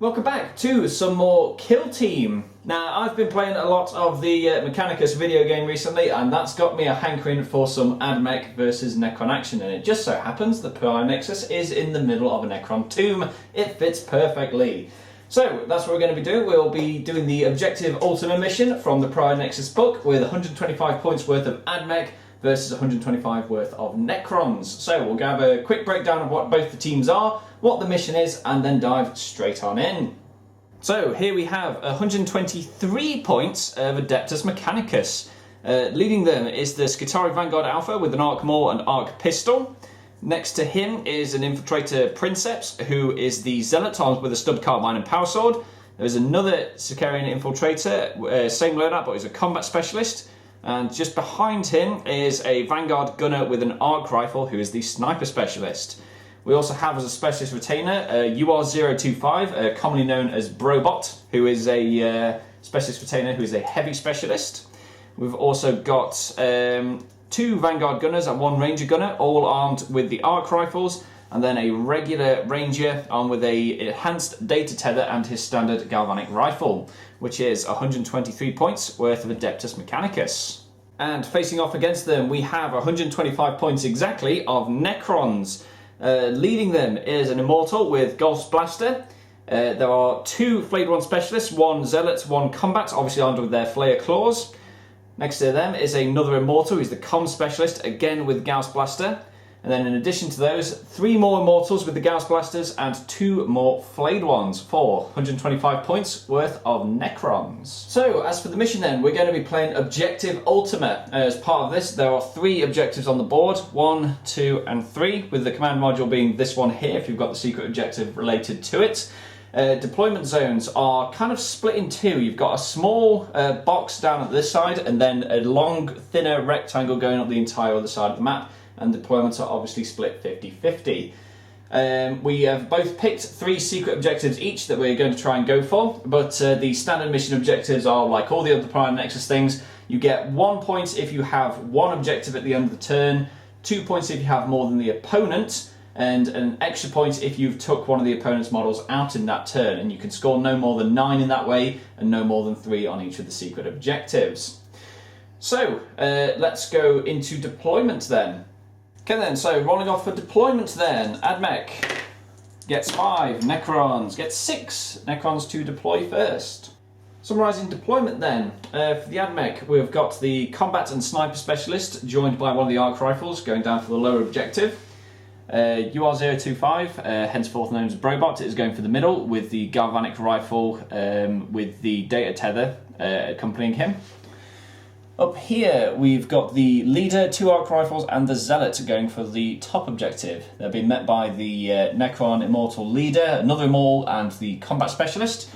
Welcome back to some more Kill Team. Now, I've been playing a lot of the Mechanicus video game recently, and that's got me a hankering for some Admech versus Necron action, and it just so happens that Pariah Nexus is in the middle of a Necron tomb. It fits perfectly. So, that's what we're going to be doing. We'll be doing the Objective Ultima mission from the Pariah Nexus book with 125 points worth of Admech versus 125 worth of Necrons. So we'll have a quick breakdown of what both the teams are, what the mission is, and then dive straight on in. So here we have 123 points of Adeptus Mechanicus. Leading them is the Skitarii Vanguard Alpha with an Arc Maul and Arc Pistol. Next to him is an Infiltrator Princeps, who is the Zealot armed with a Stub Carbine and Power Sword. There's another Skitarii Infiltrator, same loadout, but he's a Combat Specialist. And just behind him is a Vanguard Gunner with an Arc Rifle, who is the Sniper Specialist. We also have as a Specialist Retainer UR025, commonly known as Brobot, who is a Specialist Retainer who is a Heavy Specialist. We've also got two Vanguard Gunners and one Ranger Gunner, all armed with the Arc Rifles, and then a regular Ranger armed with a enhanced data tether and his standard galvanic rifle, which is 123 points worth of Adeptus Mechanicus. And facing off against them, we have 125 points exactly of Necrons. Leading them is an Immortal with Golf's Blaster. There are two Flayed One Specialists, one Zealot, one Combat, obviously armed with their Flayer Claws. Next to them is another Immortal, who's the Comm Specialist, again with Gauss Blaster. And then in addition to those, three more Immortals with the Gauss Blasters and two more Flayed Ones for 125 points worth of Necrons. So, as for the mission then, we're going to be playing Objective Ultima. As part of this, there are three objectives on the board, 1, 2 and 3, with the command module being this one here if you've got the secret objective related to it. Deployment zones are kind of split in two. You've got a small box down at this side and then a long, thinner rectangle going up the entire other side of the map. And deployments are obviously split 50-50. We have both picked three secret objectives each that we're going to try and go for, but the standard mission objectives are like all the other Pariah Nexus things. You get 1 point if you have one objective at the end of the turn, 2 points if you have more than the opponent, and an extra point if you've took one of the opponent's models out in that turn, and you can score no more than 9 in that way, and no more than 3 on each of the secret objectives. So, let's go into deployment then. Okay then, so rolling off for deployment then, Admech gets 5, Necrons gets 6, Necrons to deploy first. Summarising deployment then, for the Admech we've got the Combat and Sniper Specialist joined by one of the Arc Rifles going down for the lower objective. UR025, henceforth known as Brobot, is going for the middle with the Galvanic Rifle with the data tether accompanying him. Up here we've got the Leader, 2 Arc Rifles and the Zealot going for the top objective. They're being met by the Necron Immortal Leader, another Immortal and the Combat Specialist.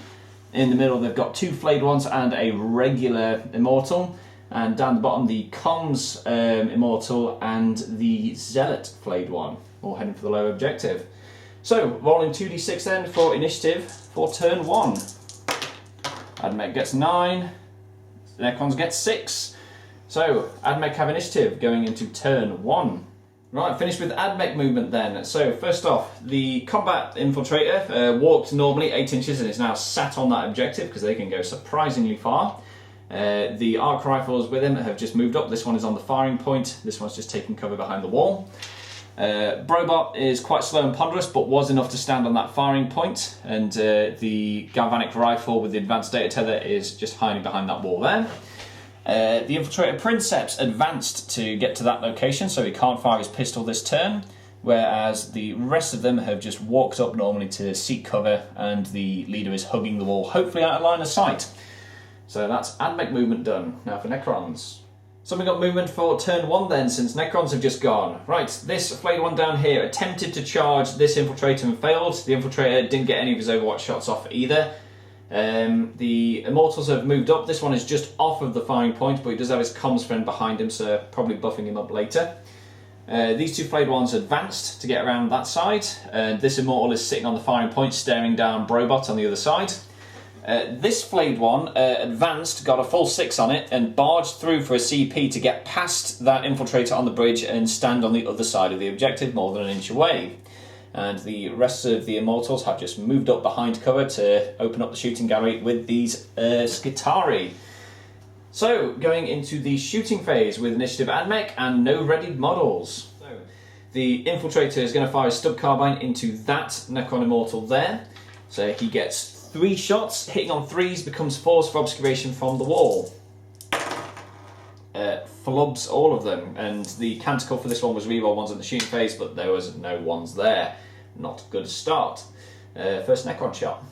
In the middle they've got 2 Flayed Ones and a regular Immortal. And down the bottom the Comms Immortal and the Zealot Flayed One, all heading for the lower objective. So rolling 2d6 then for initiative for turn 1. Admech gets 9. Necrons get 6. So, Admech have initiative going into turn 1. Right, finished with Admech movement then. So, first off, the Combat Infiltrator walked normally 8 inches and is now sat on that objective because they can go surprisingly far. The Arc Rifles with him have just moved up. This one is on the firing point. This one's just taking cover behind the wall. Brobot is quite slow and ponderous, but was enough to stand on that firing point, and the Galvanic Rifle with the advanced data tether is just hiding behind that wall there. The Infiltrator Princeps advanced to get to that location, so he can't fire his pistol this turn, whereas the rest of them have just walked up normally to seek cover, and the Leader is hugging the wall, hopefully out of line of sight. So that's Admech movement done. Now for Necrons. So we got movement for turn 1 then, since Necrons have just gone. Right, this Flayed One down here attempted to charge this Infiltrator and failed. The Infiltrator didn't get any of his Overwatch shots off either. The Immortals have moved up. This one is just off of the firing point, but he does have his comms friend behind him, so probably buffing him up later. These 2 Flayed Ones advanced to get around that side. This Immortal is sitting on the firing point, staring down Brobot on the other side. This Flayed One advanced, got a full 6 on it, and barged through for a CP to get past that Infiltrator on the bridge and stand on the other side of the objective, more than an inch away. and the rest of the Immortals have just moved up behind cover to open up the shooting gallery with these Skitarii. So, going into the shooting phase with Initiative AdMech and no readied models. So, the Infiltrator is going to fire a stub carbine into that Necron Immortal there. So he gets 3 shots, hitting on 3s, becomes force for obscuration from the wall. Flubs all of them, and the canticle for this one was reroll 1s in the shooting phase, but there was no 1s there. Not a good start. First Necron shot.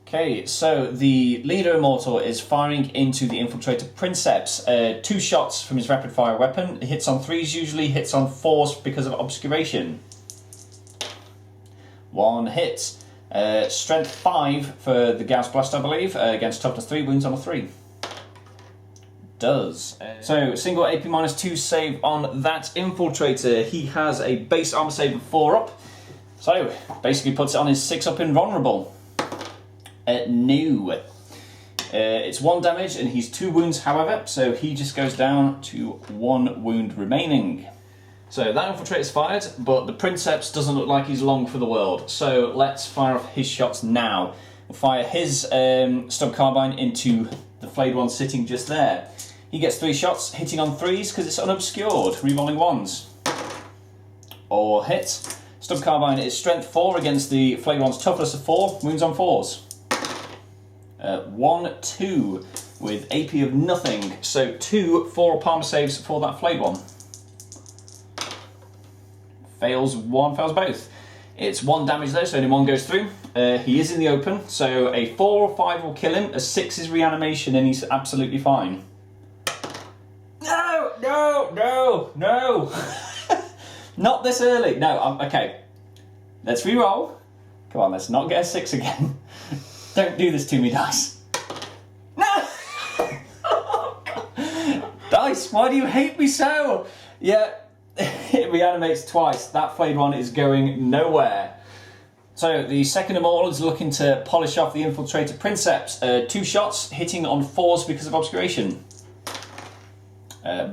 Okay, so the leader Immortal is firing into the Infiltrator Princeps. 2 shots from his rapid fire weapon. It hits on 3s usually, hits on 4s because of obscuration. 1 hit. Strength 5 for the Gauss Blast, I believe, against toughness 3, wounds on a 3. Does. So, single AP -2 save on that Infiltrator. He has a base armor save of 4 up. So, basically puts it on his 6 up invulnerable. No. It's 1 damage and he's 2 wounds, however, so he just goes down to 1 wound remaining. So that Infiltrator's fired, but the Princeps doesn't look like he's long for the world. So let's fire off his shots now. We'll fire his stub carbine into the flayed one sitting just there. He gets 3 shots, hitting on 3s because it's unobscured, rerolling 1s. Or hit. Stub carbine is strength 4 against the flayed one's toughness of 4, wounds on 4s. 1, 2 with AP of nothing, so 2 4 armor saves for that flayed one. Fails 1, fails both. It's 1 damage though, so only 1 goes through. He is in the open, so a 4 or 5 will kill him, a 6 is reanimation and he's absolutely fine. No, no, no, no! Not this early. No, okay. Let's re-roll. Come on, let's not get a 6 again. Don't do this to me, dice. No! Oh, dice, why do you hate me so? Yeah, it reanimates twice. That flayed one is going nowhere. So the second Immortal is looking to polish off the Infiltrator Princeps. 2 shots, hitting on 4s because of obscuration.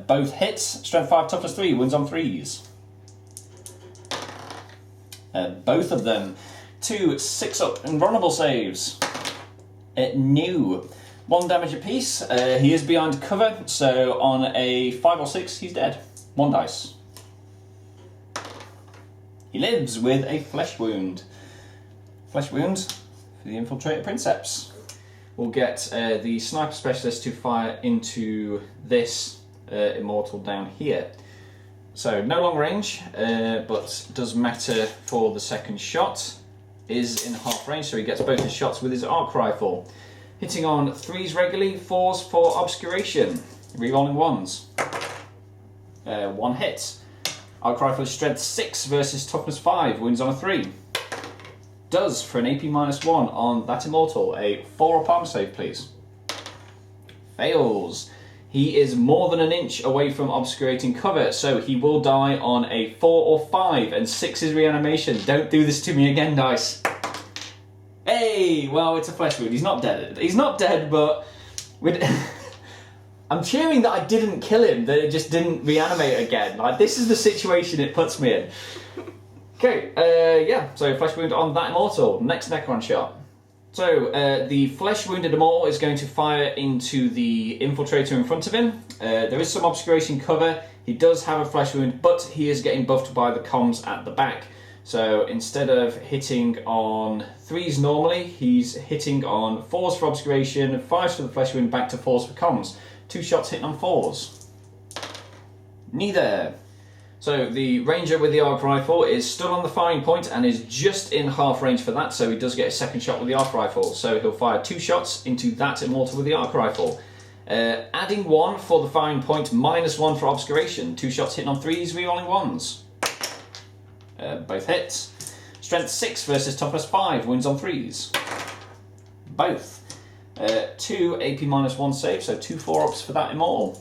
Both hits, strength 5, toughness 3, wounds on 3s. Both of them. 2 6-up invulnerable saves. No. 1 damage apiece. He is behind cover, so on a 5 or 6, he's dead. 1 dice. He lives with a flesh wound. Flesh wound for the Infiltrator Princeps. We'll get the Sniper Specialist to fire into this Immortal down here. So no long range, but does matter for the second shot. Is in half range, so he gets both his shots with his arc rifle. Hitting on 3s regularly, 4s for obscuration. Rerolling 1s. 1 hit. Arc rifle is strength 6 versus toughness 5, wounds on a 3. Does for an AP -1 on that Immortal. A 4 armor save, please. Fails. He is more than an inch away from obscurating cover, so he will die on a 4 or 5, and 6 is reanimation. Don't do this to me again, dice. Hey, well, it's a flesh wound. He's not dead. He's not dead, but I'm cheering that I didn't kill him, that it just didn't reanimate again. Like, this is the situation it puts me in. Okay, yeah, so flesh wound on that Immortal. Next Necron shot. So, the flesh-wounded Immortal is going to fire into the Infiltrator in front of him. There is some obscuration cover. He does have a flesh wound, but he is getting buffed by the comms at the back. So, instead of hitting on 3s normally, he's hitting on 4s for obscuration, 5s for the flesh wound, back to 4s for comms. 2 shots hitting on 4s. Neither. So the Ranger with the arc rifle is still on the firing point and is just in half range for that, so he does get a second shot with the arc rifle. So he'll fire 2 shots into that Immortal with the arc rifle. Adding 1 for the firing point, -1 for obscuration. 2 shots hitting on 3s, rerolling 1s. Both hits. Strength 6 versus toughness 5, wounds on 3s. Both. 2 AP -1 save, so 2 4-ups for that Immortal.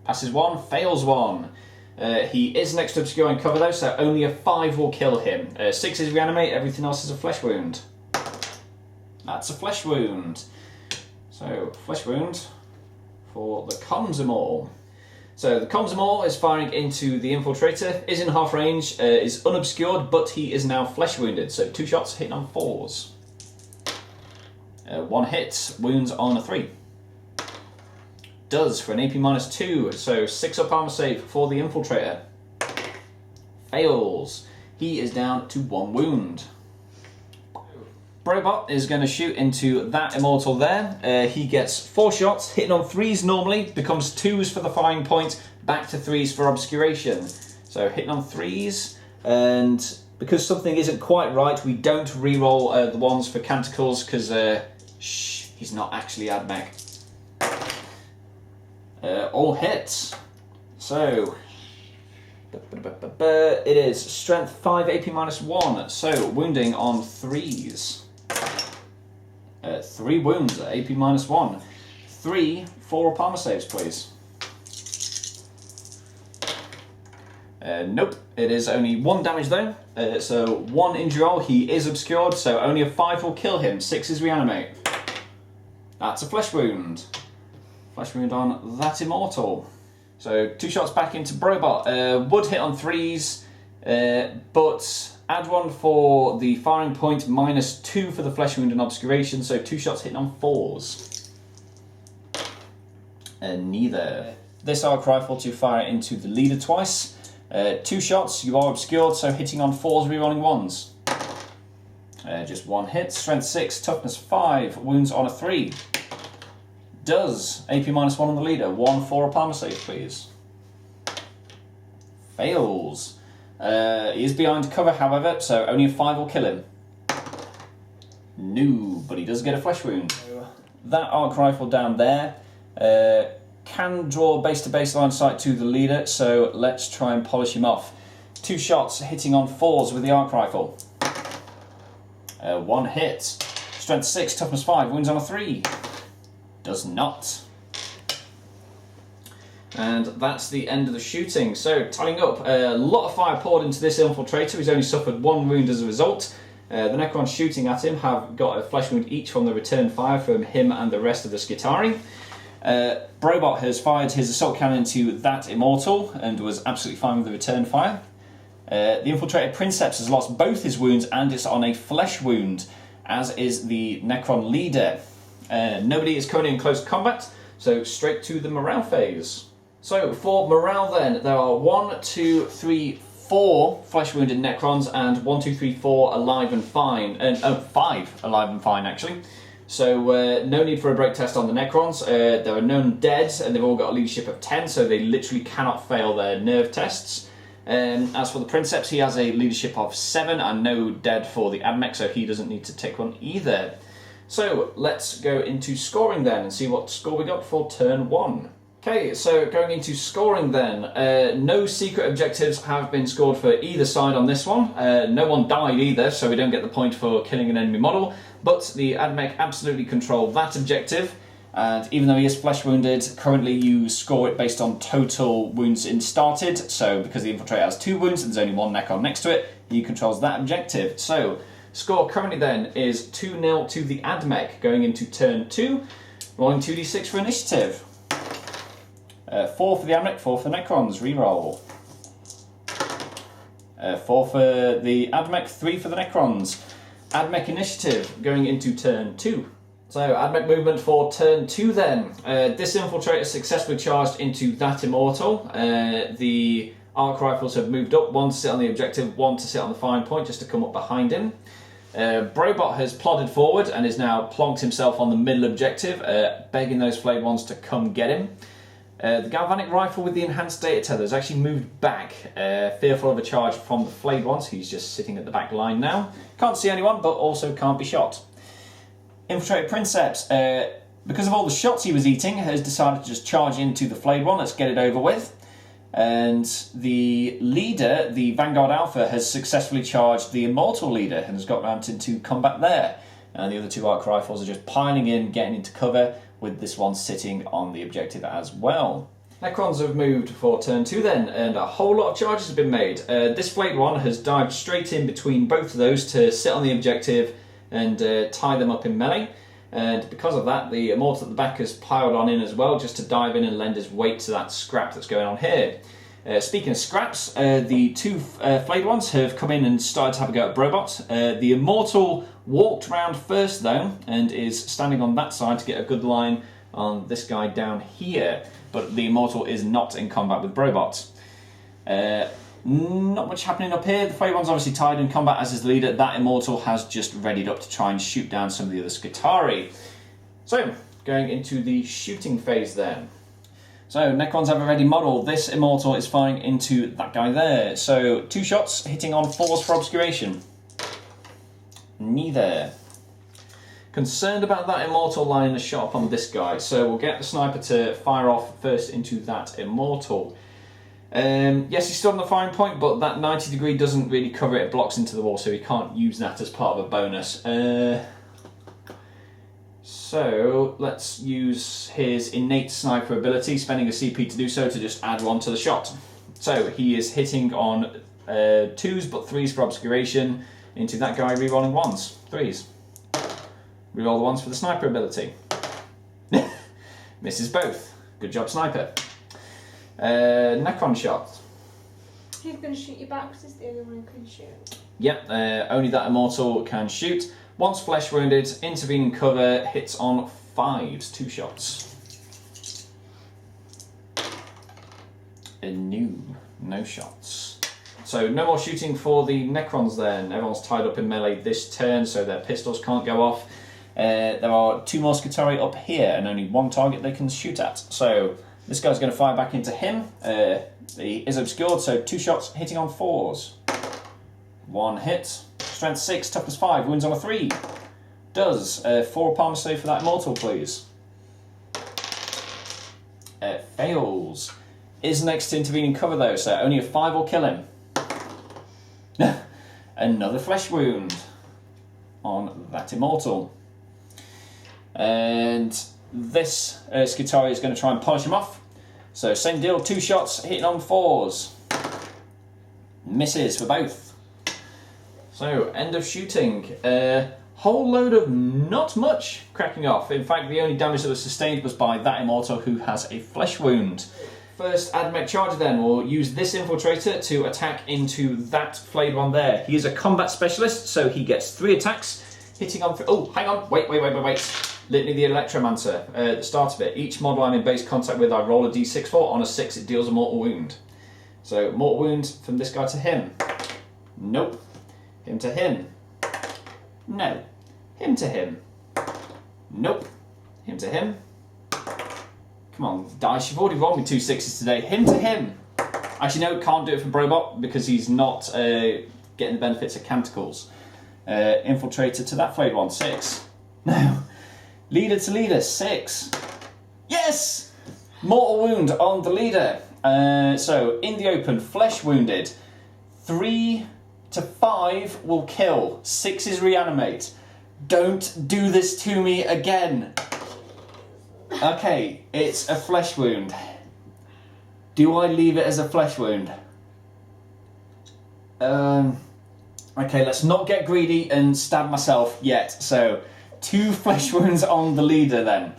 Passes 1, fails 1. He is next to obscuring cover though, so only a 5 will kill him. 6 is reanimate, everything else is a flesh wound. That's a flesh wound. So, flesh wound for the comms Immortal. So the comms Maul is firing into the infiltrator, is in half range, is unobscured, but he is now flesh wounded. So 2 shots hitting on 4s. 1 hit, wounds on a 3. Does for an AP -2, so 6 up armor save for the infiltrator. Fails. He is down to 1 wound. Brobot is going to shoot into that immortal there. He gets 4 shots, hitting on 3s normally, becomes 2s for the firing point, back to 3s for obscuration. So hitting on 3s, and because something isn't quite right, we don't re-roll the ones for canticles, because he's not actually AdMech. All hits. So it is strength 5, AP -1, so wounding on 3s. 3 wounds at AP -1. 3 4 armor saves, please. Nope, it is only 1 damage though. So 1 injury roll, he is obscured, so only a 5 will kill him. 6 is reanimate. That's a flesh wound. Flesh wound on that immortal. So 2 shots back into Brobot. Would hit on 3s, but add 1 for the firing point, -2 for the flesh wound and obscuration, so 2 shots hitting on 4s. Neither. This arc rifle to fire into the leader twice. 2 shots, you are obscured, so hitting on 4s, rerolling 1s. Just 1 hit, strength 6, toughness 5, wounds on a 3. Does AP -1 on the leader, 1 4 armor save, please. Fails. He is behind cover, however, so only a 5 will kill him. No, but he does get a flesh wound. That arc rifle down there can draw base-to-base line of sight to the leader, so let's try and polish him off. 2 shots hitting on 4s with the arc rifle. 1 hit. Strength 6, toughness 5, wounds on a 3. Does not. And that's the end of the shooting. So, tallying up, a lot of fire poured into this infiltrator. He's only suffered 1 wound as a result. The Necrons shooting at him have got a flesh wound each from the return fire from him and the rest of the Skitarii. Brobot has fired his assault cannon into that immortal and was absolutely fine with the return fire. The infiltrator Princeps has lost both his wounds and is on a flesh wound, as is the Necron leader. Nobody is currently in close combat, so straight to the morale phase. So for morale then, there are 1, 2, 3, 4 flesh wounded Necrons and 1, 2, 3, 4 alive and fine, and 5 alive and fine actually. So no need for a break test on the Necrons. There are none dead, and they've all got a leadership of 10, so they literally cannot fail their nerve tests. As for the Princeps, he has a leadership of 7 and no dead for the AdMech, so he doesn't need to take one either. So let's go into scoring then and see what score we got for turn 1. Okay, so going into scoring then, no secret objectives have been scored for either side on this one. No one died either, so we don't get the point for killing an enemy model, but the AdMech absolutely control that objective, and even though he is flesh wounded, currently you score it based on total wounds in started, so because the infiltrator has 2 wounds and there's only 1 Necron next to it, he controls that objective. So, score currently then is 2-0 to the AdMech going into turn 2, rolling 2d6 for initiative. 4 for the AdMech, 4 for the Necrons, reroll. 4 for the AdMech, 3 for the Necrons. AdMech initiative going into turn 2. So AdMech movement for turn 2 then. This infiltrator successfully charged into that immortal. The arc rifles have moved up, 1 to sit on the objective, 1 to sit on the firing point just to come up behind him. Brobot has plodded forward and is now plonked himself on the middle objective, begging those flayed ones to come get him. The galvanic rifle with the enhanced data tether has actually moved back, fearful of a charge from the flayed ones. He's just sitting at the back line now. Can't see anyone, but also can't be shot. Infiltrator Princeps, because of all the shots he was eating, has decided to just charge into the flayed one. Let's get it over with. And the leader, the Vanguard Alpha, has successfully charged the Immortal leader and has got round into combat there. And the other 2 arc rifles are just piling in, getting into cover, with this one sitting on the objective as well. Necrons have moved for turn 2 then, and a whole lot of charges have been made. This flayed one has dived straight in between both of those to sit on the objective and tie them up in melee. And because of that, the Immortal at the back has piled on in as well, just to dive in and lend his weight to that scrap that's going on here. Speaking of scraps, the two flayed ones have come in and started to have a go at Brobot. The Immortal walked round first though, and is standing on that side to get a good line on this guy down here. But the Immortal is not in combat with Brobot. Not much happening up here. The flayed one's obviously tied in combat, as is the leader. That Immortal has just readied up to try and shoot down some of the other Skitarii. So, going into the shooting phase then. So, Necrons have a ready model. This Immortal is firing into that guy there. So, 2 shots, hitting on 4s for obscuration. Neither. Concerned about that Immortal lining the shot up on this guy. So, we'll get the sniper to fire off first into that Immortal. Yes, he's still on the firing point, but that 90 degree doesn't really cover it. It blocks into the wall, so he can't use that as part of a bonus. So let's use his innate sniper ability, spending a CP to do so, to just add 1 to the shot. So he is hitting on 2s, but 3s for obscuration into that guy, rerolling 1s, 3s. Reroll the 1s for the sniper ability. Misses both. Good job, sniper. Necron shot. Who's going to shoot you back? Because it's the only one who can shoot. Yep, only that Immortal can shoot. Once flesh wounded, intervening cover, hits on 5s, 2 shots. No shots. So no more shooting for the Necrons then. Everyone's tied up in melee this turn, so their pistols can't go off. There are 2 more Skitarii up here, and only 1 target they can shoot at. So this guy's going to fire back into him. He is obscured, so 2 shots hitting on 4s. 1 hit. Strength 6, toughness 5, wounds on a 3. Does. 4 palm save for that Immortal, please. Fails. Is next to intervening cover though, so only a 5 will kill him. Another flesh wound on that Immortal. And this Skitarii is going to try and polish him off. So same deal, 2 shots, hitting on 4s. Misses for both. So, end of shooting. Whole load of not much cracking off. In fact, the only damage that was sustained was by that Immortal, who has a flesh wound. First Admech charger then, we'll use this Infiltrator to attack into that flayed one there. He is a combat specialist, so he gets 3 attacks, hitting on... Oh, hang on, wait. Litany the Electromancer, at the start of it. Each model I'm in base contact with, I roll a d6 for. On a 6, it deals a mortal wound. So, mortal wound from this guy to him. Nope. Him to him. No. Him to him. Nope. Him to him. Come on, dice, you've already rolled me 2 6s today. Him to him. Actually, no, can't do it for Brobot because he's not getting the benefits of Canticles. Infiltrator to that flayed one, 6. No. Leader to leader, 6. Yes! Mortal wound on the leader. So, in the open, flesh wounded. 3 to 5 will kill. 6 is reanimate. Don't do this to me again. Okay, it's a flesh wound. Do I leave it as a flesh wound? Okay, let's not get greedy and stab myself yet. So, 2 flesh wounds on the leader then.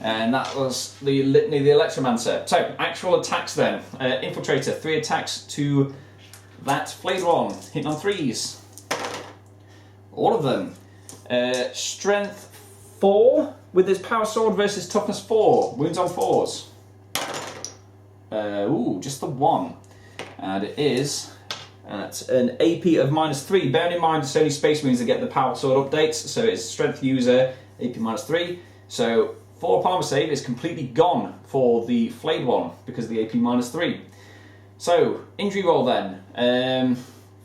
And that was the Litany the Electromancer. So, actual attacks then. Infiltrator, 3 attacks to that flayed one. Hitting on 3s. All of them. Strength 4 with his power sword versus toughness 4. Wounds on 4s. Ooh, just the 1. And it is at an AP of -3. Bearing in mind it's only Space Marines that get the power sword updates, so it's strength user, AP -3. So 4 palm save is completely gone for the flayed one because of the AP -3. So, injury roll then.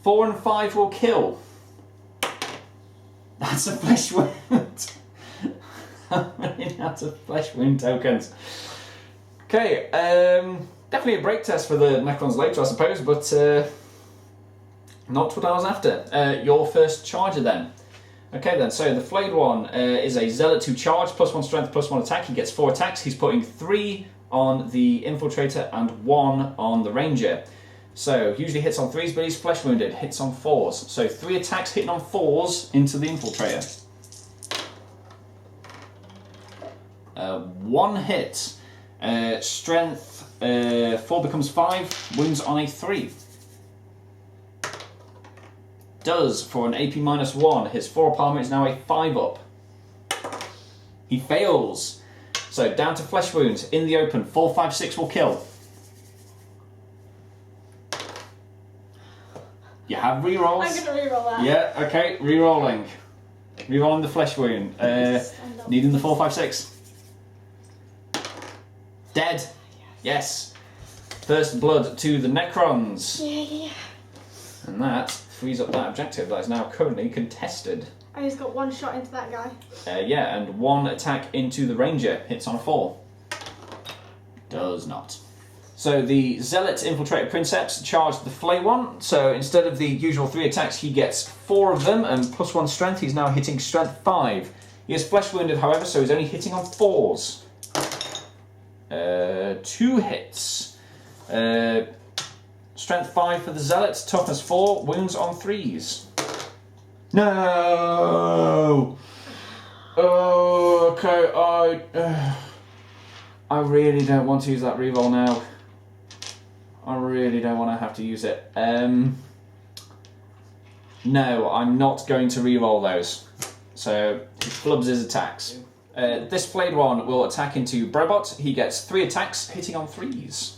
4 and 5 will kill. That's a flesh wound. I'm running out of flesh wound tokens. Okay, definitely a break test for the Necrons later, I suppose, but not what I was after. Your first charger then. Okay then, so the flayed one is a Zealot to charge, +1 strength, +1 attack. He gets 4 attacks. He's putting 3 on the Infiltrator and 1 on the Ranger. So, usually hits on 3s, but he's flesh wounded. Hits on 4s. So, 3 attacks hitting on 4s into the Infiltrator. One hit. Strength 4 becomes 5. Wounds on a 3. Does for an AP -1. His 4 up armor is now a 5 up. He fails. So down to flesh wounds in the open. 4, 5, 6 will kill. You have rerolls. I'm gonna reroll that. Yeah, okay, rerolling. Rerolling the flesh wound. Needing the 4, 5, 6. Dead. Yes. First blood to the Necrons. Yeah. And that frees up that objective that is now currently contested. I just got one shot into that guy. Yeah, and one attack into the Ranger. Hits on a 4. Does not. So the Zealot infiltrated Princeps charged the Flay one. So instead of the usual 3 attacks, he gets 4 of them and +1 strength. He's now hitting strength 5. He is flesh wounded, however, so he's only hitting on 4s. 2 hits. Strength 5 for the Zealot, toughness 4, wounds on 3s. No! Oh, okay, I really don't want to use that reroll now. I really don't want to have to use it. No, I'm not going to reroll those. So, he flubs his attacks. This flayed one will attack into Brobot. He gets 3 attacks, hitting on 3s.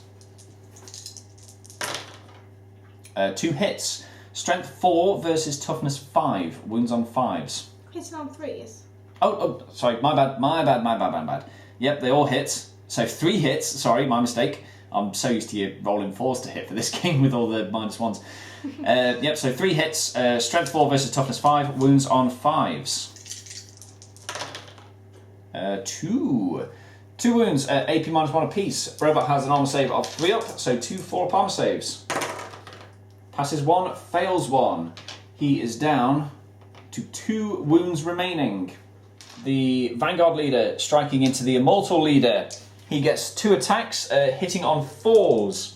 2 hits. Strength 4 versus toughness 5. Wounds on 5s. Hitting on 3s. Oh, sorry, my bad. Yep, they all hit. So 3 hits, sorry, my mistake. I'm so used to you rolling 4s to hit for this game with all the -1s. Yep, so 3 hits. Strength 4 versus toughness 5. Wounds on 5s. 2 wounds, AP -1 apiece. Robot has an armor save of 3 up, so 2 4 up armor saves. Passes 1, fails 1. He is down to 2 wounds remaining. The Vanguard leader striking into the Immortal leader. He gets 2 attacks, hitting on 4s.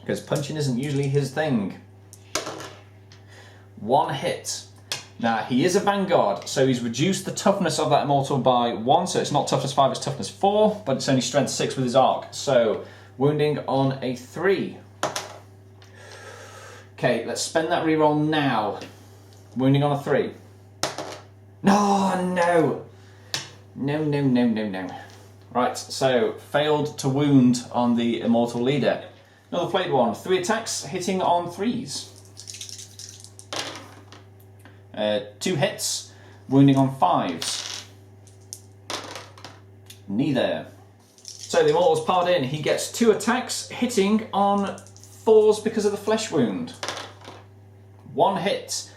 Because punching isn't usually his thing. 1 hit. Now, he is a Vanguard, so he's reduced the toughness of that Immortal by 1, so it's not toughness 5, it's toughness 4, but it's only strength 6 with his arc. So, wounding on a 3. Okay, let's spend that reroll now. Wounding on a 3. No. Right, so failed to wound on the Immortal leader. Another flayed one. 3 attacks, hitting on 3s. 2 hits, wounding on 5s. Neither. So the Immortal's parred in. He gets 2 attacks, hitting on 4s because of the flesh wound. 1 hit.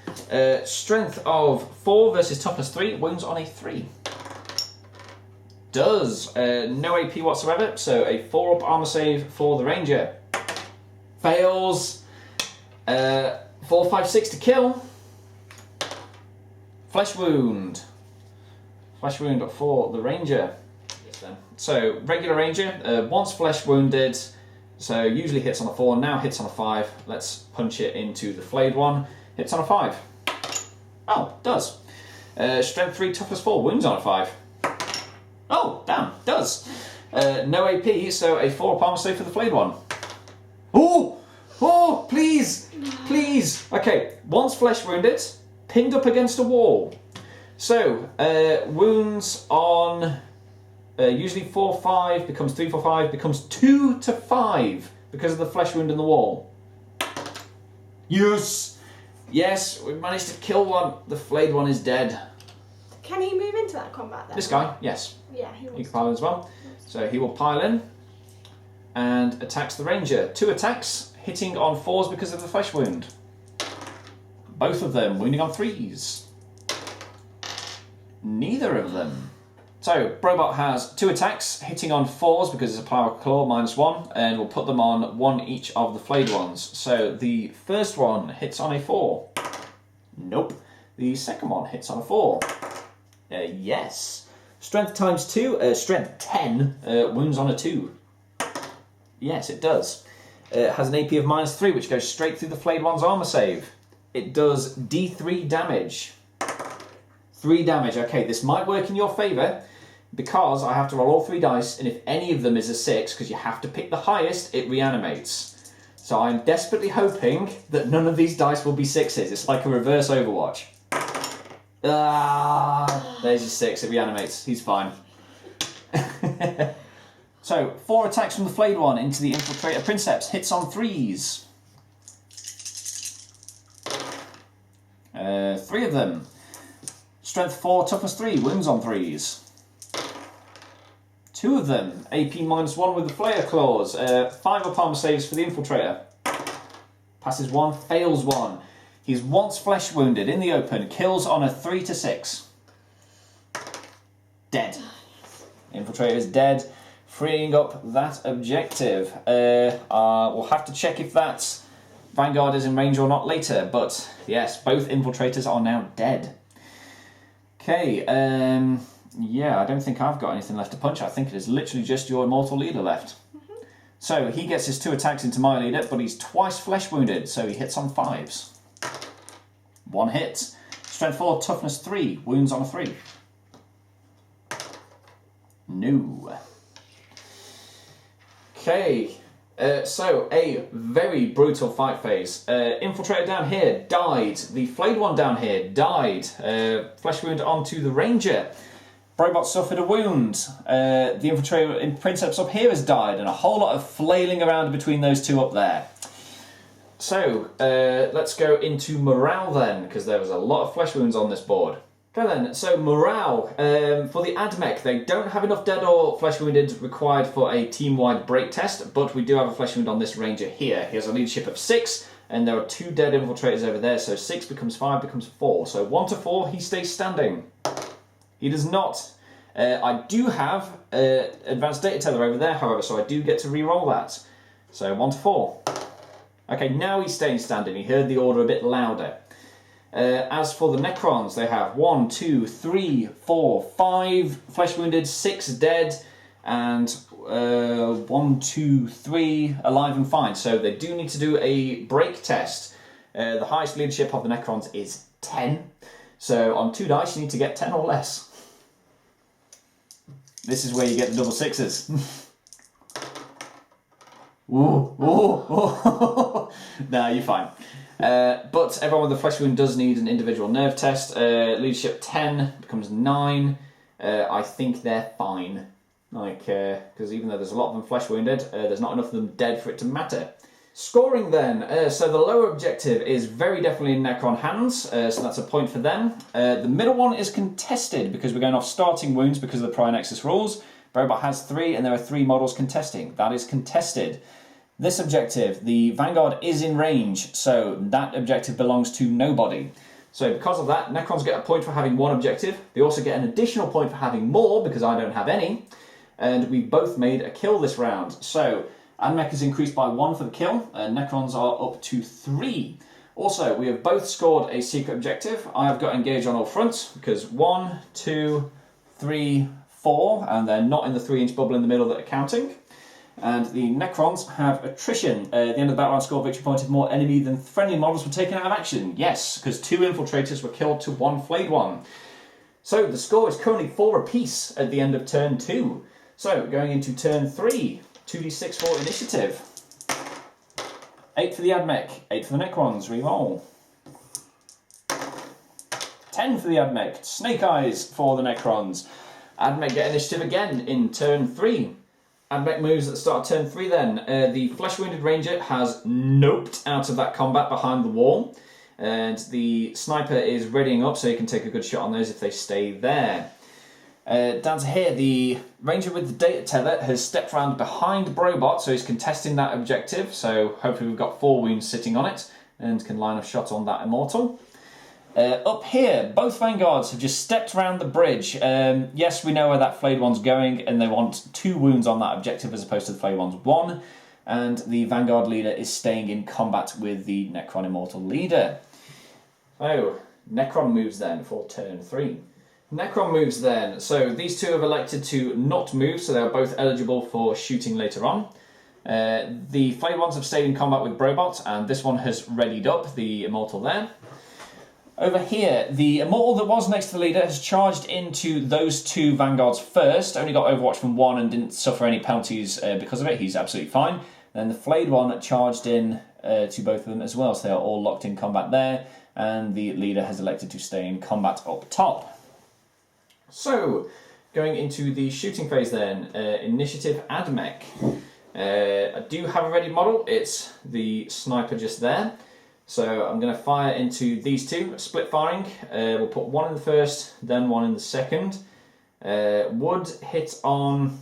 Strength of 4 versus toughness 3, wounds on a 3. Does. No AP whatsoever, so a 4 up armor save for the Ranger. Fails. 4, 5, 6 to kill. Flesh wound. Flesh wound for the Ranger. So, regular Ranger, once flesh wounded, so usually hits on a 4, now hits on a 5. Let's punch it into the flayed one. Hits on a 5. Oh, does. Strength 3, toughness 4, wounds on a 5. Oh, damn, does. No AP, so a 4 up armor save for the flayed one. Oh, please. Okay, once flesh wounded, pinned up against a wall. So, wounds on usually 4, 5, becomes 3, 4, 5, becomes 2 to 5 because of the flesh wound in the wall. Yes, we've managed to kill one. The flayed one is dead. Can he move into that combat then? This guy, yes. Yeah, he He can pile in as well. So he will pile in and attacks the Ranger. 2 attacks, hitting on 4s because of the flesh wound. Both of them wounding on 3s. Neither of them. So, Brobot has 2 attacks, hitting on 4s because it's a power claw -1, and we'll put them on 1 each of the flayed ones. So, the first one hits on a 4. Nope. The second one hits on a 4. Yes. Strength times 2, strength 10, wounds on a 2. Yes, it does. It has an AP of -3, which goes straight through the flayed one's armor save. It does D3 damage. 3 damage. Okay, this might work in your favour. because I have to roll all 3 dice, and if any of them is a 6, because you have to pick the highest, it reanimates. So I'm desperately hoping that none of these dice will be 6s. It's like a reverse Overwatch. Ah, there's your 6, it reanimates. He's fine. So, 4 attacks from the flayed one into the Infiltrator Princeps. Hits on 3s. 3 of them. Strength 4, toughness 3, wounds on 3s. 2 of them. AP -1 with the Flayer Claws. 5 up armor saves for the Infiltrator. Passes 1, fails 1. He's once flesh wounded in the open. Kills on a 3 to 6. Dead. Infiltrator is dead. Freeing up that objective. We'll have to check if that Vanguard is in range or not later, but yes, both Infiltrators are now dead. Okay, yeah, I don't think I've got anything left to punch. I think it is literally just your Immortal Leader left. So he gets his 2 attacks into my leader, but he's twice flesh wounded, so he hits on 5s. 1 hit. Strength 4, toughness 3, wounds on a 3. No. Okay, so a very brutal fight phase. Infiltrator down here died. The flayed one down here died. Flesh wound onto the Ranger. Brobot suffered a wound. The Infiltrator in Princeps up here has died, and a whole lot of flailing around between those 2 up there. So, let's go into morale then, because there was a lot of flesh wounds on this board. Okay then, so morale. For the Admech, they don't have enough dead or flesh wounded required for a team-wide break test, but we do have a flesh wound on this Ranger here. He has a leadership of 6, and there are 2 dead Infiltrators over there, so 6 becomes 5, becomes 4. So 1 to 4, he stays standing. He does not. I do have Advanced Data Teller over there, however, so I do get to re-roll that. So 1 to 4. Okay, now he's staying standing. He heard the order a bit louder. As for the Necrons, they have 1, 2, 3, 4, 5 flesh wounded, 6 dead, and 1, 2, 3 alive and fine. So they do need to do a break test. The highest leadership of the Necrons is 10. So on 2 dice, you need to get 10 or less. This is where you get the double 6s. Ooh, ooh, ooh. Nah, you're fine. But everyone with a flesh wound does need an individual nerve test. Leadership 10 becomes 9. I think they're fine. Because even though there's a lot of them flesh wounded, there's not enough of them dead for it to matter. Scoring then. So the lower objective is very definitely in Necron hands, so that's a point for them. The middle one is contested because we're going off starting wounds because of the Pariah Nexus rules. Robot has 3 and there are 3 models contesting. That is contested. This objective, the Vanguard is in range, so that objective belongs to nobody. So because of that, Necrons get a point for having 1 objective. They also get an additional point for having more, because I don't have any. And we both made a kill this round. So, Admech is increased by 1 for the kill, and Necrons are up to 3. Also, we have both scored a secret objective. I have got engaged on all fronts, because 1, 2, 3, 4, and they're not in the 3-inch bubble in the middle that are counting. And the Necrons have attrition. At the end of the battle round, score victory point if more enemy than friendly models were taken out of action. Yes, because 2 Infiltrators were killed to 1 flayed one. So the score is currently 4 apiece at the end of turn 2. So going into turn 3, 2d6 for initiative. 8 for the Admech, 8 for the Necrons, reroll. 10 for the Admech, Snake Eyes for the Necrons. Admech get initiative again in turn 3. Admech moves at the start of turn 3 then. The Flesh Wounded Ranger has noped out of that combat behind the wall. And the Sniper is readying up so he can take a good shot on those if they stay there. Down to here, the Ranger with the Data Tether has stepped around behind Brobot, so he's contesting that objective. So hopefully we've got 4 wounds sitting on it and can line a shot on that Immortal. Up here, both Vanguards have just stepped around the bridge. Yes, we know where that flayed one's going, and they want 2 wounds on that objective as opposed to the flayed one's 1. And the Vanguard leader is staying in combat with the Necron Immortal leader. So, Necron moves then for turn 3. Necron moves then. So these 2 have elected to not move, so they're both eligible for shooting later on. The flayed ones have stayed in combat with Brobot, and this one has readied up, the Immortal there. Over here, the Immortal that was next to the leader has charged into those two Vanguards first. Only got Overwatch from one and didn't suffer any penalties because of it. He's absolutely fine. Then the Flayed one charged in to both of them as well. So they are all locked in combat there. And the leader has elected to stay in combat up top. So, going into the shooting phase then. Initiative Admech. I do have a ready model. It's the sniper just there. So I'm going to fire into these two, split firing. We'll put one in the first, then one in the second. Would hit on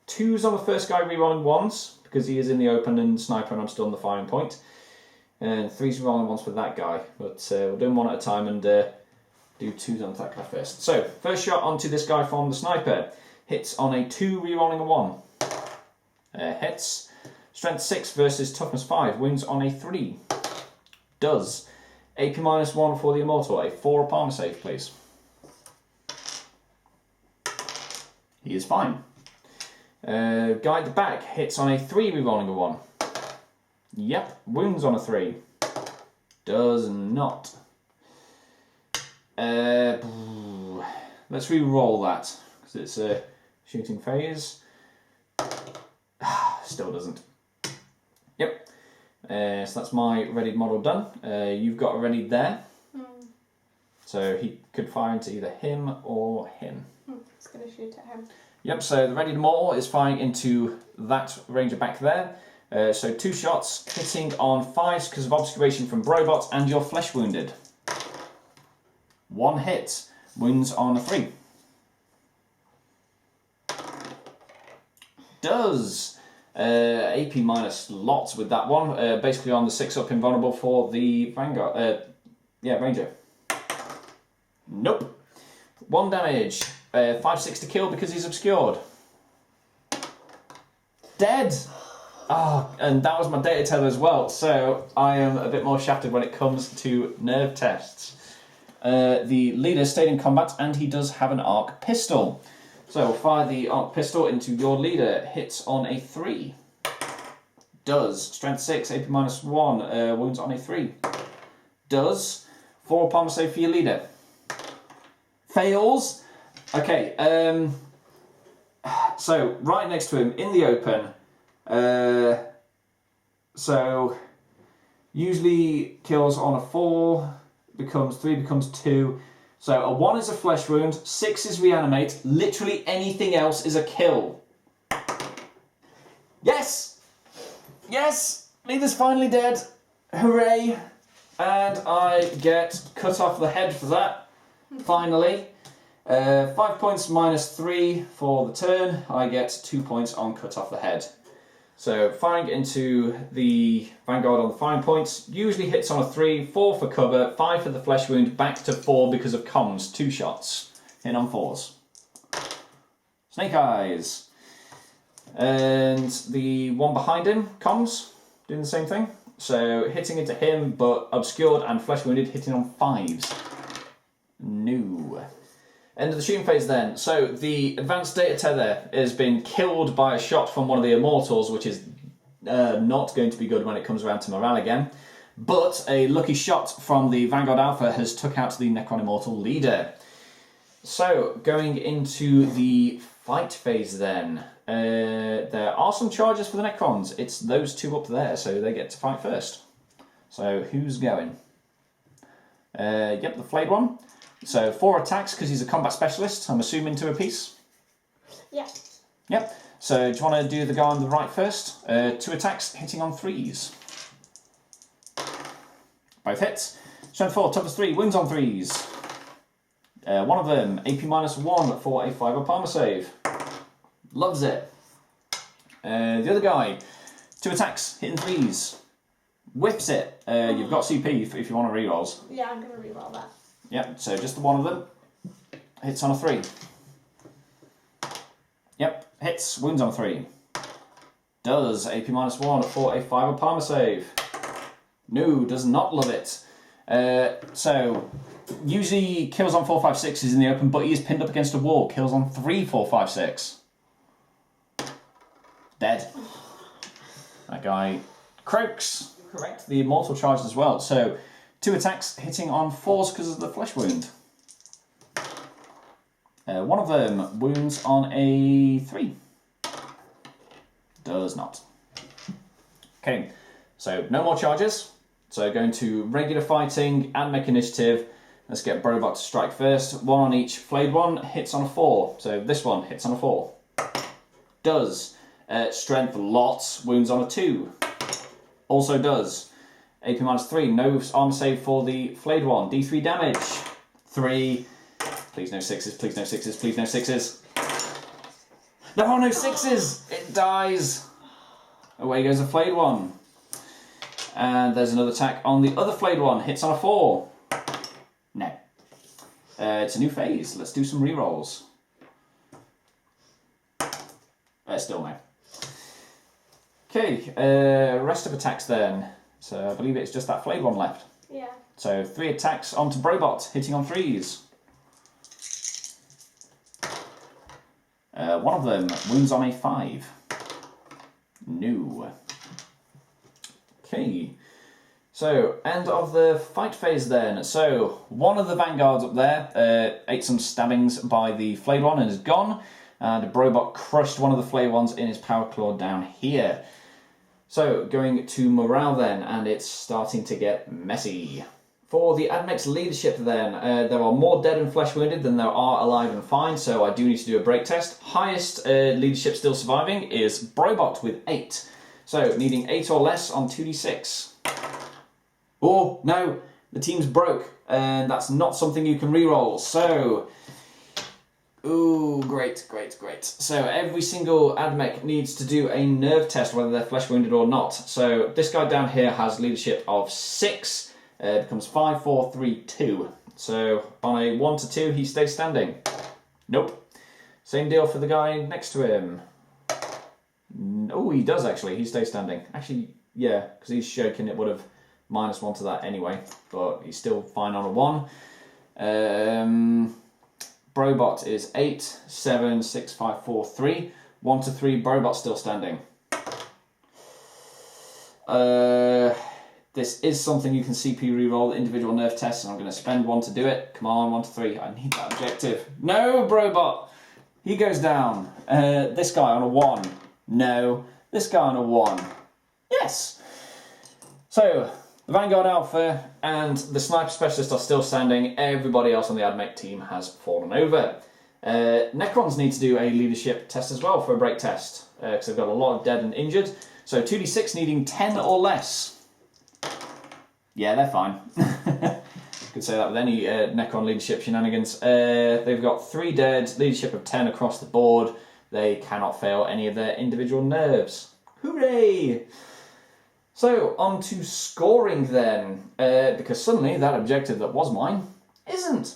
2s on the first guy, rerolling 1s, because he is in the open and sniper and I'm still on the firing point. And 3s rerolling 1s for that guy. But we'll do them one at a time and do 2s on that guy first. So, first shot onto this guy from the sniper. Hits on a 2, rerolling a 1. Hits. Strength 6 versus toughness 5, wounds on a 3. Does. AP -1 for the Immortal. A 4 up armor save, please. He is fine. Guy at the back hits on a 3, rerolling a 1. Yep, wounds on a 3. Does not. Let's re-roll that, because it's a shooting phase. Still doesn't. Yep. So that's my readied model done. You've got a ready there. So he could fire into either him or him. It's going to shoot at him. Yep, so the readied Immortal is firing into that ranger back there. So 2 shots, hitting on 5s because of obscuration from Brobot, and you're flesh wounded. 1 hit, wounds on a 3. Does. AP minus lots with that one. Basically on the 6 up invulnerable for the Vanguard. Ranger. Nope. 1 damage. 5/6 to kill because he's obscured. Dead. Oh, and that was my data teller as well. So I am a bit more shafted when it comes to nerve tests. The leader stayed in combat and he does have an arc pistol. So we'll fire the arc pistol into your leader. Hits on a 3. Does. Strength 6, AP -1, wounds on a 3. Does. 4 armor save for your leader. Fails. Okay, so right next to him in the open. So usually kills on a 4, becomes 3, becomes 2. So a 1 is a flesh wound, 6 is reanimate, literally anything else is a kill. Yes! Yes! Leader's finally dead. Hooray! And I get cut off the head for that, finally. 5 points -3 for the turn. I get 2 points on cut off the head. So firing into the Vanguard on the firing points, usually hits on a 3, 4 for cover, 5 for the flesh wound, back to 4 because of comms, 2 shots. Hit on 4s. Snake Eyes. And the one behind him, comms, doing the same thing. So hitting into him, but obscured and flesh wounded, hitting on 5s. No. End of the shooting phase then. So the advanced data tether has been killed by a shot from one of the Immortals, which is not going to be good when it comes around to morale again. But a lucky shot from the Vanguard Alpha has took out the Necron Immortal leader. So going into the fight phase then. There are some charges for the Necrons. It's those 2 up there, so they get to fight first. So who's going? Yep, the flayed one. So 4 attacks because he's a combat specialist, I'm assuming 2 apiece. Yeah. Yep. So do you want to do the guy on the right first? 2 attacks, hitting on 3s. Both hits. Strength 4, toughness 3, wounds on 3s. One of them, AP -1 for a 5 up armor save. Loves it. The other guy, 2 attacks, hitting 3s. Whips it. You've got CP if you want to rerolls. Yeah, I'm going to reroll that. Yep, so just the one of them. Hits on a 3. Yep, hits, wounds on 3. Does. AP -1 for a 5 up armor save. No, does not love it. So, usually kills on 4, 5, 6 is in the open, but he is pinned up against a wall. Kills on 3, 4, 5, 6. Dead. That guy croaks. Correct. The Immortal charged as well. So, 2 attacks hitting on 4s because of the flesh wound. One of them wounds on a 3. Does not. Okay, so no more charges. So going to regular fighting and mech initiative. Let's get Brobot to strike first. 1 on each. Flayed one hits on a 4. So this one hits on a 4. Does. Strength lots. Wounds on a 2. Also does. AP minus 3. No armor save for the flayed one. D3 damage. 3. Please no 6s. Please no 6s. Please no 6s. No, no 6s. It dies. Away goes the flayed one. And there's another attack on the other flayed one. Hits on a 4. No. It's a new phase. Let's do some rerolls. Still no. Okay, rest of attacks then. So I believe it's just that flayed one left. Yeah. So 3 attacks onto Brobot, hitting on 3s. One of them wounds on a 5. No. Okay. So, end of the fight phase then. So, one of the vanguards up there ate some stabbings by the flayed one and is gone. And Brobot crushed one of the flayed ones in his power claw down here. So, going to morale then, and it's starting to get messy. For the Admech's leadership then, there are more dead and flesh wounded than there are alive and fine, so I do need to do a break test. Highest leadership still surviving is Brobot with 8. So, needing 8 or less on 2d6. Oh, no, the team's broke, and that's not something you can reroll. So, ooh, great. So, every single Admech needs to do a nerve test, whether they're flesh wounded or not. So, this guy down here has leadership of 6, becomes 5, 4, 3, 2. So, on a 1 to 2, he stays standing. Nope. Same deal for the guy next to him. Oh, he does actually, he stays standing. Actually, yeah, because he's shaking, it would have -1 to that anyway, but he's still fine on a 1. Brobot is 8, 7, 6, 5, 4, 3. 1 to 3, Brobot still standing. This is something you can CP reroll, individual nerf tests, and I'm going to spend 1 to do it. Come on, 1 to 3, I need that objective. No, Brobot! He goes down. This guy on a 1. No. This guy on a 1. Yes! So, the Vanguard Alpha and the Sniper Specialist are still standing. Everybody else on the Admech team has fallen over. Necrons need to do a leadership test as well for a break test, because they've got a lot of dead and injured. So 2d6 needing 10 or less. Yeah, they're fine. Could say that with any Necron leadership shenanigans. They've got 3 dead, leadership of 10 across the board. They cannot fail any of their individual nerves. Hooray! So, on to scoring then, because suddenly that objective that was mine isn't.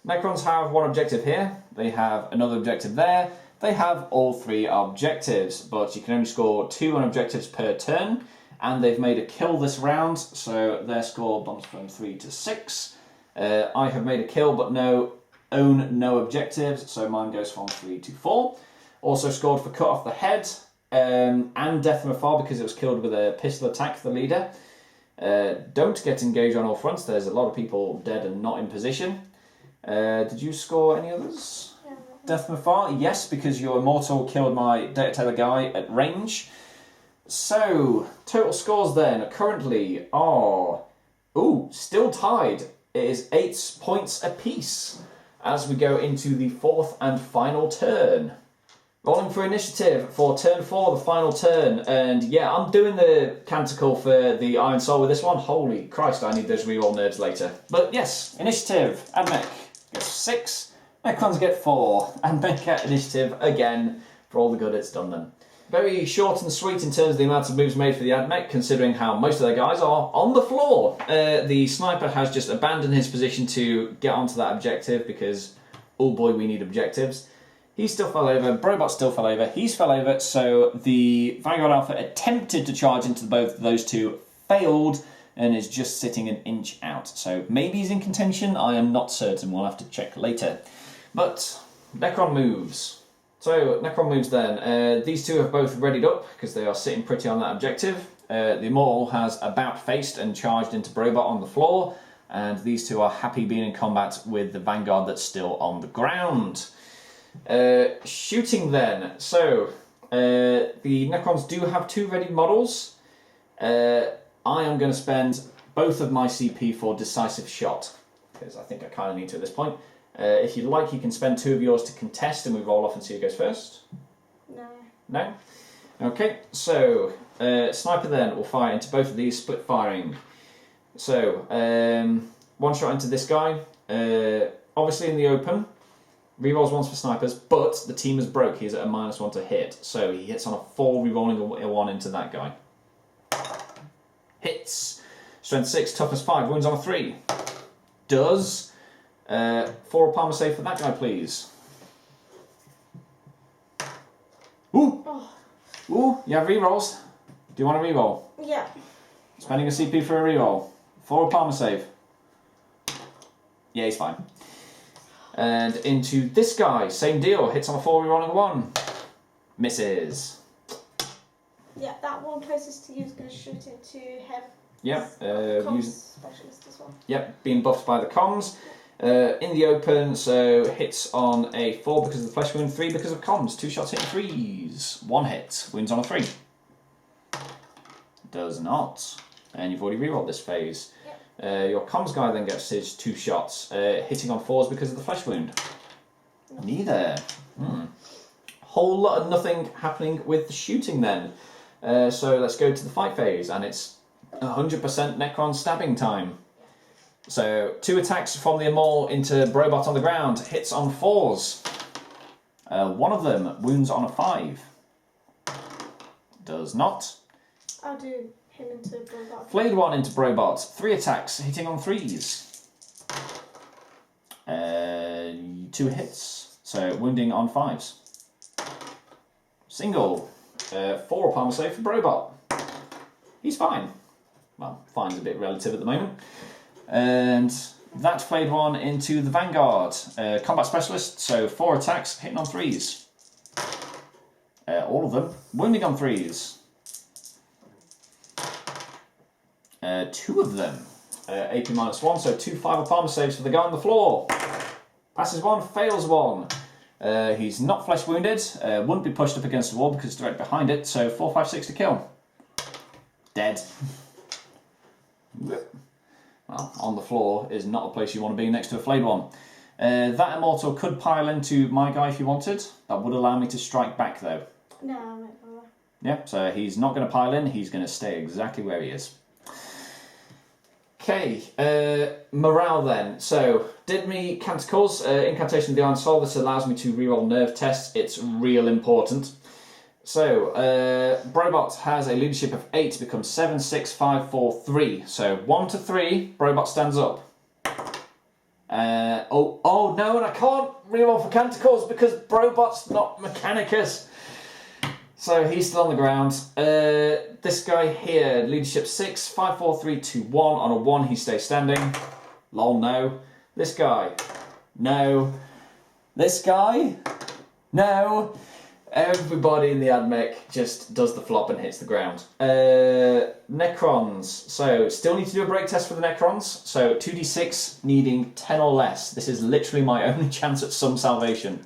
Necrons have 1 objective here, they have another objective there, they have all 3 objectives, but you can only score 2 on objectives per turn, and they've made a kill this round, so their score bumps from 3 to 6. I have made a kill but own no objectives, so mine goes from 3 to 4. Also scored for cut off the head, and death from afar because it was killed with a pistol attack, the leader. Don't get engaged on all fronts, there's a lot of people dead and not in position. Did you score any others? Yeah. Death from afar? Yes, because your immortal killed my Data Taylor guy at range. So, total scores then currently are... Ooh, still tied. It is 8 points apiece as we go into the 4th and final turn. Rolling for initiative for turn 4, the final turn, and yeah, I'm doing the canticle for the Iron Soul with this one. Holy Christ, I need those reroll nerds later. But yes, initiative, Admech gets 6, Necrons get 4, and Mecha initiative again for all the good it's done them. Very short and sweet in terms of the amount of moves made for the Admech, considering how most of their guys are on the floor. The sniper has just abandoned his position to get onto that objective because, oh boy, we need objectives. He still fell over, Brobot still fell over, he's fell over, so the Vanguard Alpha attempted to charge into both of those two, failed, and is just sitting an inch out. So maybe he's in contention, I am not certain, we'll have to check later. But, Necron moves. So, Necron moves then. These two have both readied up, because they are sitting pretty on that objective. The Immortal has about faced and charged into Brobot on the floor. And these two are happy being in combat with the Vanguard that's still on the ground. Shooting then. So, the Necrons do have 2 ready models. I am going to spend both of my CP for decisive shot, because I think I kind of need to at this point. If you'd like, you can spend 2 of yours to contest, and we roll off and see who goes first. No. No? Okay, so Sniper then will fire into both of these, split firing. So, 1 shot into this guy. Obviously in the open. Rerolls 1s for snipers, but the team is broke. He's at a -1 to hit. So he hits on a 4, rerolling a 1 into that guy. Hits. Strength 6, toughness 5, wounds on a 3. Does. 4 Palmer save for that guy, please. Ooh! Oh. Ooh, you have rerolls. Do you want a reroll? Yeah. Spending a CP for a reroll. 4 Palmer save. Yeah, he's fine. And into this guy, same deal. Hits on a 4, rerolling a 1. Misses. Yeah, that one closest to you is going to shoot into him. Yep. Comms specialist as well. Yep, being buffed by the comms. In the open, so hits on a 4 because of the flesh wound, 3 because of comms. 2 shots hitting 3s. 1 hit. Wounds on a 3. Does not. And you've already rerolled this phase. Yep. Your comms guy then gets his 2 shots, hitting on 4s because of the flesh wound. No. Neither. Whole lot of nothing happening with the shooting then. So let's go to the fight phase, and it's 100% Necron stabbing time. So 2 attacks from the Immol into Brobot on the ground, hits on 4s. 1 of them wounds on a 5. Does not. I'll do him into Brobot. Flayed 1 into Brobot, 3 attacks, hitting on 3s. 2 hits, so wounding on 5s. Single. 4 Palmer save for Brobot. He's fine. Well, fine's a bit relative at the moment. And that flayed 1 into the Vanguard. Combat Specialist, so 4 attacks, hitting on 3s. All of them. Wounding on 3s. 2 of them. AP -1, so 2 5 Palmer saves for the guy on the floor. Passes 1, fails 1. He's not flesh wounded, wouldn't be pushed up against the wall because it's direct behind it, so 4 5 6 to kill. Dead. Well, on the floor is not a place you want to be next to a flayed 1. That Immortal could pile into my guy if you wanted. That would allow me to strike back though. No, I won't bother. Yeah, so he's not going to pile in, he's going to stay exactly where he is. Okay, morale then. So, did me Canticles, Incantation of the Iron Soul. This allows me to reroll nerve tests. It's real important. So, Brobot has a leadership of 8, becomes 7, 6, 5, 4, 3. So, 1 to 3, Brobot stands up. Oh no, and I can't reroll for Canticles because Brobot's not Mechanicus. So he's still on the ground. This guy here, leadership 6, 5, 4, 3, 2, 1. On a 1, he stays standing. Lol, no. This guy, no. This guy, no. Everybody in the AdMech just does the flop and hits the ground. Necrons. So still need to do a break test for the Necrons. So 2d6 needing 10 or less. This is literally my only chance at some salvation.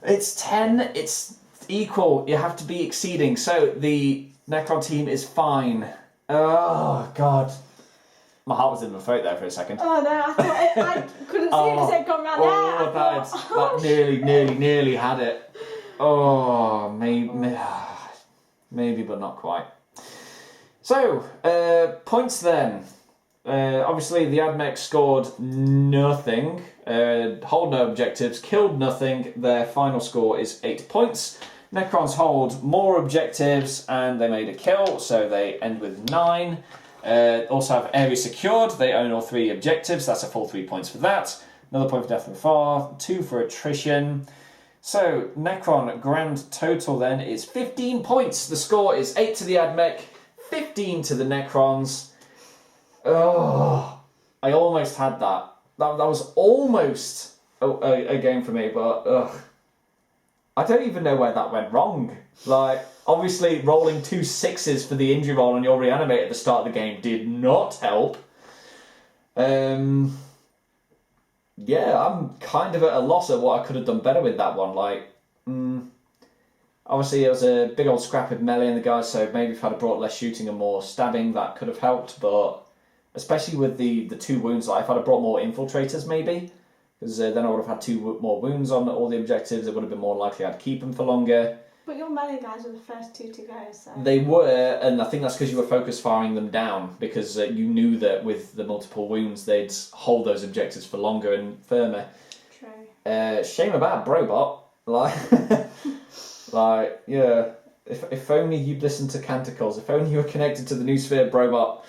It's 10, it's equal, you have to be exceeding. So the Necron team is fine. Oh, God. My heart was in my throat there for a second. Oh no, I thought I couldn't see it as it gone round there. That nearly had it. Oh, maybe, but not quite. So, points then. Obviously, the AdMech scored nothing. Hold no objectives, killed nothing. Their final score is 8 points. Necrons hold more objectives and they made a kill, so they end with 9. Also have area secured, they own all 3 objectives, that's a full 3 points for that. Another point for death and far, 2 for attrition. So, Necron grand total then is 15 points. The score is 8 to the AdMech, 15 to the Necrons. Oh, I almost had that. That was almost a game for me, but I don't even know where that went wrong. Like, obviously rolling 2 6s for the injury roll on your reanimate at the start of the game did not help. Yeah, I'm kind of at a loss at what I could have done better with that one. Like, obviously it was a big old scrap with melee in the guys, so maybe if I'd have brought less shooting and more stabbing, that could have helped. But especially with the 2 wounds, like if I'd have brought more infiltrators, maybe, because then I would have had 2 more wounds on all the objectives. It would have been more likely I'd keep them for longer. But your melee guys were the first 2 to go, so... They were, and I think that's because you were focus firing them down, because you knew that with the multiple wounds they'd hold those objectives for longer and firmer. True. Shame about Brobot. Like, like, yeah. If only you'd listened to Canticles. If only you were connected to the new sphere, Brobot.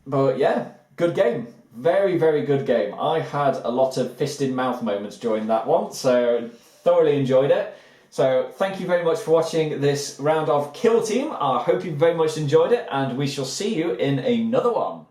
But yeah, good game. Very, very good game. I had a lot of fist in mouth moments during that one, so thoroughly enjoyed it. So thank you very much for watching this round of Kill Team. I hope you very much enjoyed it, and we shall see you in another one.